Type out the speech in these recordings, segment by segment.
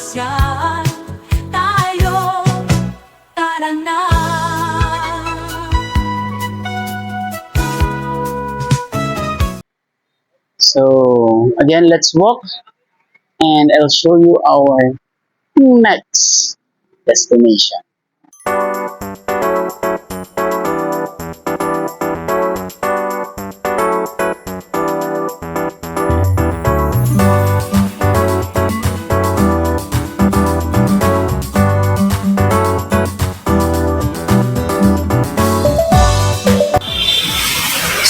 mamasyal tayo, tara na. So again, let's walk and I'll show you our next destination.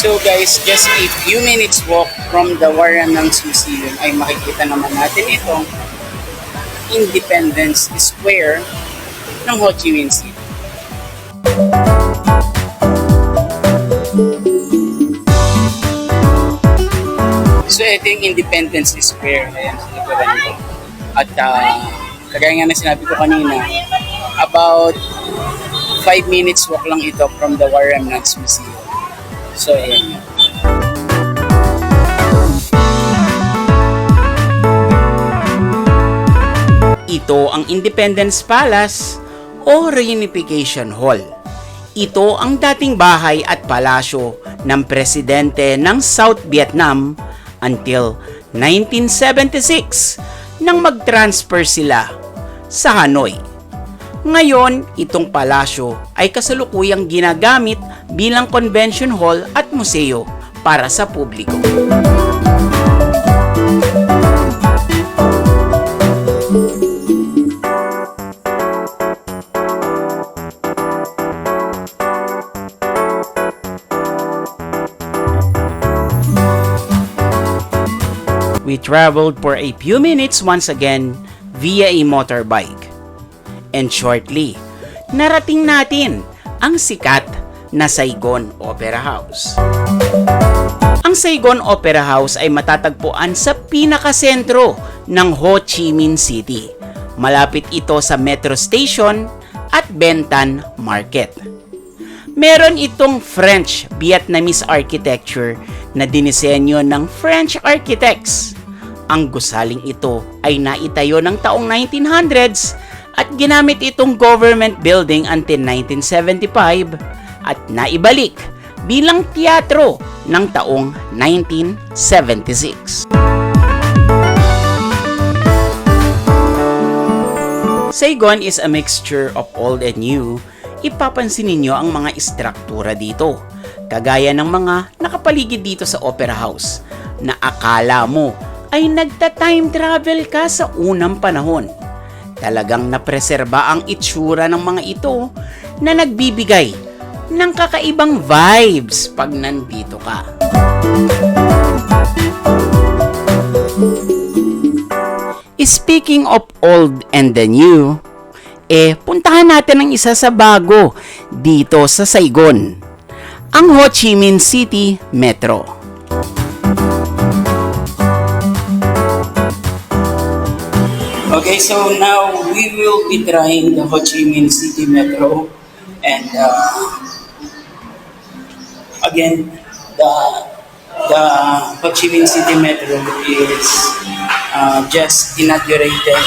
So guys, just a few minutes walk from the Waranang's Museum ay makikita naman natin itong Independence Square ng Ho Chi Minh City. So ito yung Independence Square. Ayan, sa likuran ko. At kagaya nga na sinabi ko kanina, about 5 minutes walk lang ito from the Waranang's Museum. So, ayan yun. Ito ang Independence Palace o Reunification Hall. Ito ang dating bahay at palasyo ng presidente ng South Vietnam until 1976 nang mag-transfer sila sa Hanoi. Ngayon, itong palasyo ay kasalukuyang ginagamit bilang convention hall at museo para sa publiko. We traveled for a few minutes once again via a motorbike. And shortly, narating natin ang sikat na Saigon Opera House. Ang Saigon Opera House ay matatagpuan sa pinakasentro ng Ho Chi Minh City. Malapit ito sa Metro Station at Bentan Market. Meron itong French-Vietnamese architecture na dinisenyo ng French architects. Ang gusaling ito ay naitayo ng taong 1900s at ginamit itong government building until 1975 at naibalik bilang teatro ng taong 1976. Saigon is a mixture of old and new. Ipapansin ninyo ang mga istruktura dito, kagaya ng mga nakapaligid dito sa Opera House na akala mo ay nagta-time travel ka sa unang panahon. Talagang napreserba ang itsura ng mga ito na nagbibigay ng kakaibang vibes pag nandito ka. Speaking of old and the new, puntahan natin ang isa sa bago dito sa Saigon, ang Ho Chi Minh City Metro. Okay, so now we will be trying the Ho Chi Minh City Metro, and again, the Ho Chi Minh City Metro is just inaugurated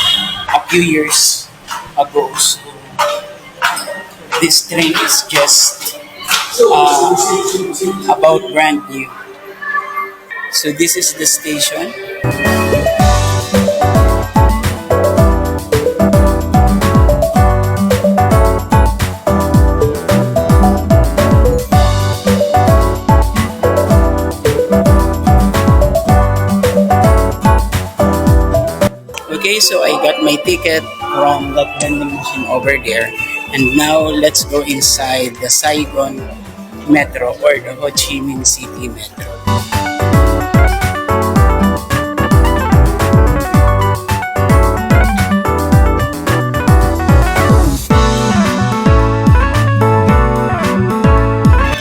a few years ago. So this train is just about brand new. So this is the station. Okay, so I got my ticket from that vending machine over there. And now let's go inside the Saigon Metro or the Ho Chi Minh City Metro.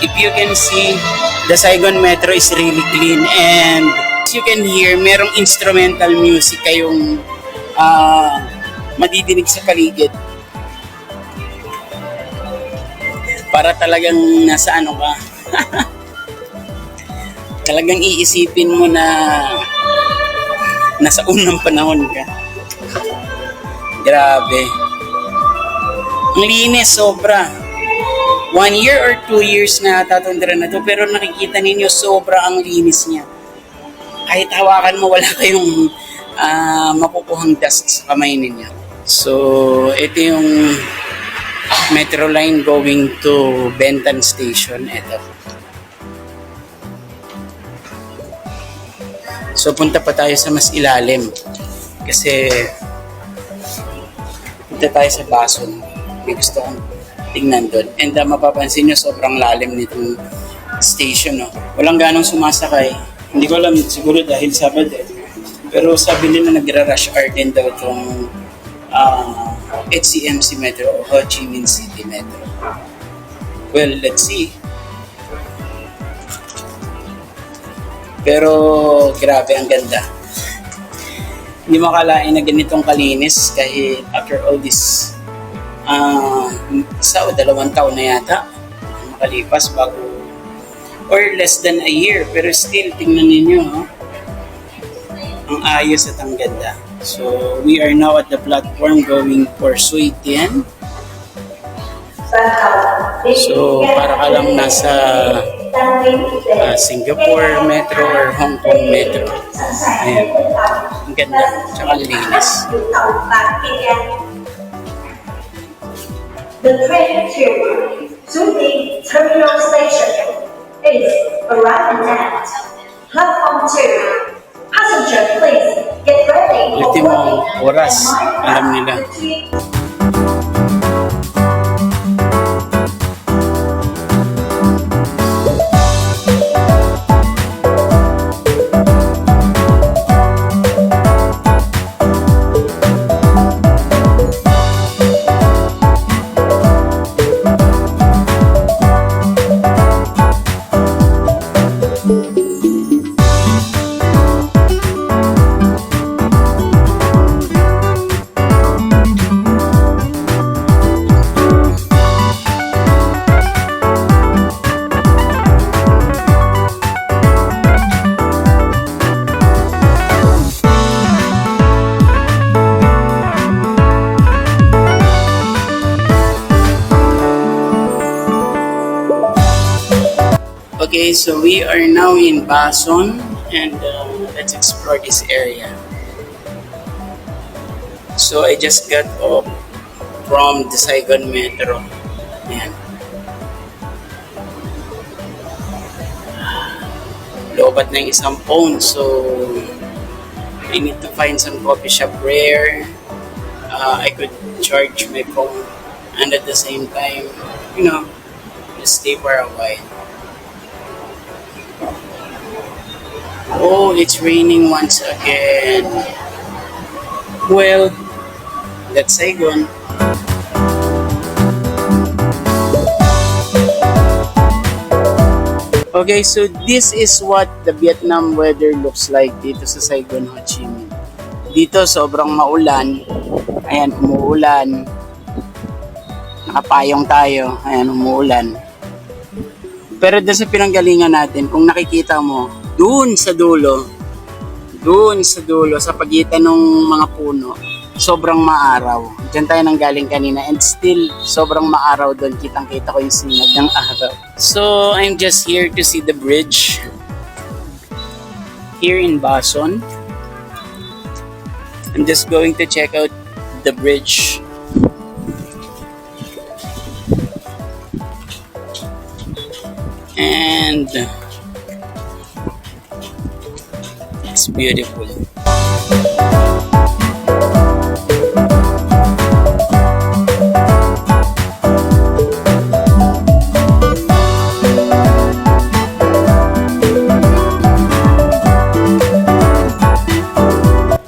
If you can see, the Saigon Metro is really clean, and as you can hear, merong instrumental music kayong madidinig sa paligid. Para talagang nasa ano ka. Talagang iisipin mo na nasa unang panahon ka. Grabe. Ang linis, sobra. 1 year or 2 years na ata itong drum na to, pero nakikita ninyo sobra ang linis niya. Kahit hawakan mo, wala kayong makukuhang dust sa kamay ninyo. So, ito yung metro line going to Bentan Station. Ito. So, punta pa tayo sa mas ilalim. Kasi, punta tayo sa Bason. May gusto kong tingnan doon. And mapapansin nyo, sobrang lalim nitong station. No? Walang ganong sumasakay. Hindi ko alam, siguro dahil Sabado. Pero sabi nila nagra-rush hour din daw itong HCMC Metro o Ho Chi Minh City Metro. Well, let's see. Pero grabe, ang ganda. Hindi makalain na ganitong kalinis kahit after all this 1 o 2 taon na yata makalipas bago or less than a year, pero still tingnan ninyo ang ayos at ang ganda. So we are now at the platform going for Suy Tien. So para ka lang nasa Singapore Metro or Hong Kong Metro. Ayan. Ang ganda, tsaka ang linis. The train to Suyi Terminal Station is arriving at platform 2. Passenger, please get ready for Ultimong boarding oras, and mind alam nila. Okay, so we are now in Bason and let's explore this area. So I just got off from the Saigon Metro. Ayan. Lobat na yung isang phone, so I need to find some coffee shop where I could charge my phone and at the same time, just stay for a while. Oh, it's raining once again. Well, that's Saigon. Okay, so this is what the Vietnam weather looks like dito sa Saigon, Ho Chi Minh. Dito sobrang maulan. Ayan, umuulan. Nakapayong tayo. Ayan, umuulan. Pero doon sa pinanggalingan natin, kung nakikita mo, doon sa dulo, sa pagitan ng mga puno, sobrang maaraw. Diyan tayo nanggaling kanina and still sobrang maaraw doon. Kitang-kita ko yung sinag ng araw. So, I'm just here to see the bridge here in Bason. I'm just going to check out the bridge. And it's beautiful.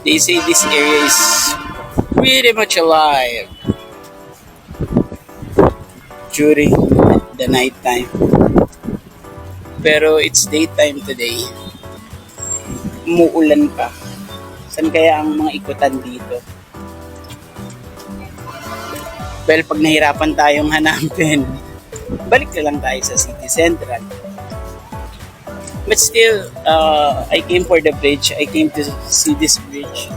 They say this area is pretty much alive during the night time. Pero it's daytime today. Umuulan pa. Saan kaya ang mga ikutan dito? Well, pag nahirapan tayong hanapin, balik na lang tayo sa City Central. But still, I came for the bridge. I came to see this bridge.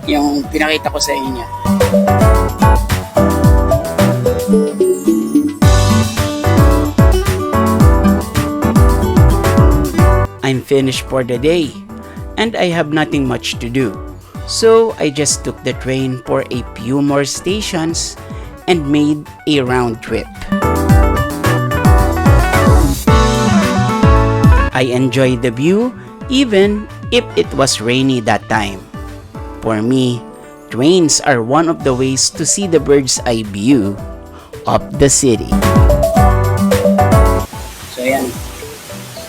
yung pinakita ko sa inyo. I'm finished for the day and I have nothing much to do. So I just took the train for a few more stations and made a round trip. I enjoyed the view even if it was rainy that time. For me, trains are one of the ways to see the bird's eye view of the city. So ayan,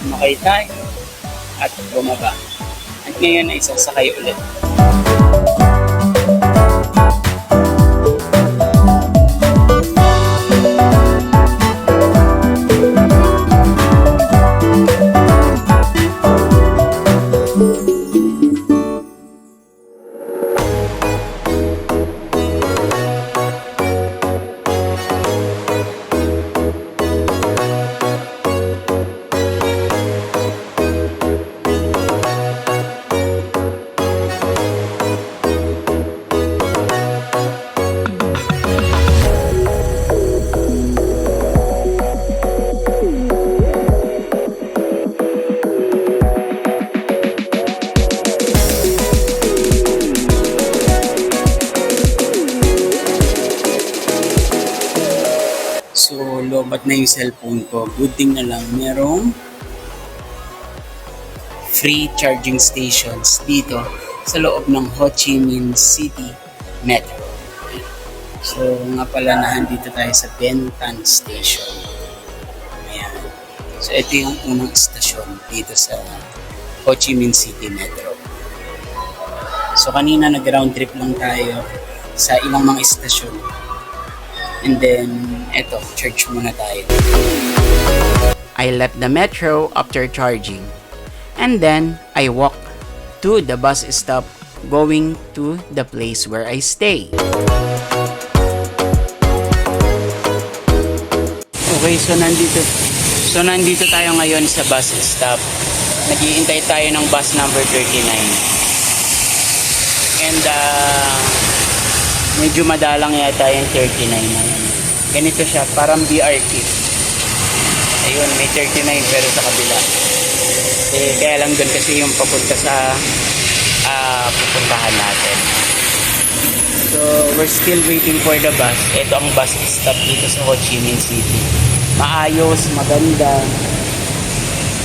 sumakay tayo at bumaba. At ngayon ay sasakay ulit. So, lobat na yung cellphone ko. Good thing na lang, merong free charging stations dito sa loob ng Ho Chi Minh City Metro. So, nga pala nandito tayo sa Ben Thanh Station. Ayan. So, ito yung unang stasyon dito sa Ho Chi Minh City Metro. So, kanina nag-round trip lang tayo sa ilang mga istasyon. And then, eto, charge muna tayo. I left the metro after charging. And then, I walked to the bus stop going to the place where I stay. Okay, so nandito tayo ngayon sa bus stop. Naghihintay tayo ng bus number 39. And, medyo madalang yata yung 39 na yun. Ganito siya, parang BRT. Ayun, may 39 pero sa kabila. Kaya lang doon kasi yung papunta sa pupuntahan natin. So, we're still waiting for the bus. Ito ang bus stop dito sa Ho Chi Minh City. Maayos, maganda.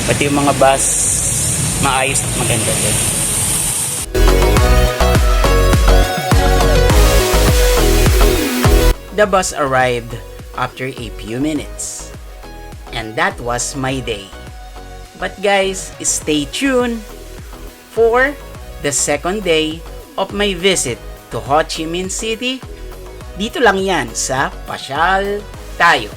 Pati yung mga bus, maayos at maganda din. The bus arrived after a few minutes. And that was my day. But guys, stay tuned for the second day of my visit to Ho Chi Minh City. Dito lang yan sa Pasyal Tayo.